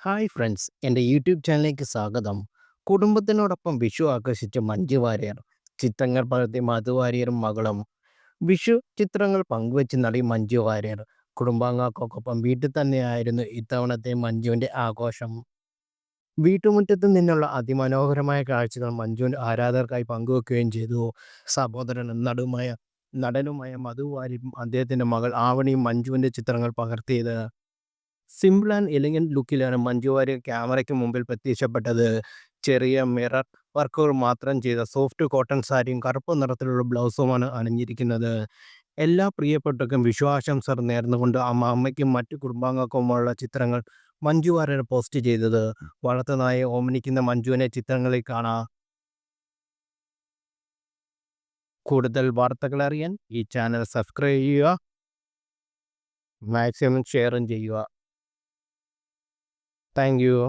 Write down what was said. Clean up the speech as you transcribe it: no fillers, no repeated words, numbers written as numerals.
Hi friends, എൻ്റെ YouTube ചാനലിലേക്ക് സ്വാഗതം. കുടുംബത്തിനോടൊപ്പം വിഷു ആഘോഷിച്ച മഞ്ജു വാര്യർ, ചിത്രങ്ങൾ പകർത്തി മധു വാര്യരും മകളും. വിഷു ചിത്രങ്ങൾ പങ്കുവച്ച് നടി മഞ്ജു വാര്യർ. കുടുംബാംഗങ്ങൾക്കൊപ്പം വീട്ടിൽ തന്നെയായിരുന്നു ഇത്തവണത്തെ മഞ്ജുവിൻ്റെ ആഘോഷം. വീട്ടുമുറ്റത്ത് നിന്നുള്ള അതിമനോഹരമായ കാഴ്ചകൾ മഞ്ജുവിൻ്റെ ആരാധകർക്കായി പങ്കുവെക്കുകയും ചെയ്തു. സഹോദരനും നടനുമായ മധു വാര്യരും അദ്ദേഹത്തിൻ്റെ മകൾ ആവണിയും മഞ്ജുവിൻ്റെ ചിത്രങ്ങൾ പകർത്തിയത്. സിമ്പിൾ ആൻഡ് എലിഗന്റ് ലുക്കിലാണ് മഞ്ജു വാര്യർ ക്യാമറയ്ക്ക് മുമ്പിൽ പ്രത്യക്ഷപ്പെട്ടത്. ചെറിയ മിറർ വർക്കുകൾ മാത്രം ചെയ്ത സോഫ്റ്റ് കോട്ടൺ സാരിയും കറുപ്പ് നിറത്തിലുള്ള ബ്ലൗസുമാണ് അണിഞ്ഞിരിക്കുന്നത്. എല്ലാ പ്രിയപ്പെട്ടവർക്കും വിഷു ആശംസകൾ നേർന്നുകൊണ്ട് അമ്മയ്ക്കും മറ്റു കുടുംബാംഗങ്ങൾക്കുമുള്ള ചിത്രങ്ങൾ മഞ്ജു വാര്യർ പോസ്റ്റ് ചെയ്തത്. വളർത്തുനായെ ഓമനിക്കുന്ന മഞ്ജുവിനെ ചിത്രങ്ങളിൽ കാണാം. കൂടുതൽ വാർത്തകൾ അറിയാൻ ഈ ചാനൽ സബ്സ്ക്രൈബ് ചെയ്യുക, മാക്സിമം ഷെയറും ചെയ്യുക. Thank you.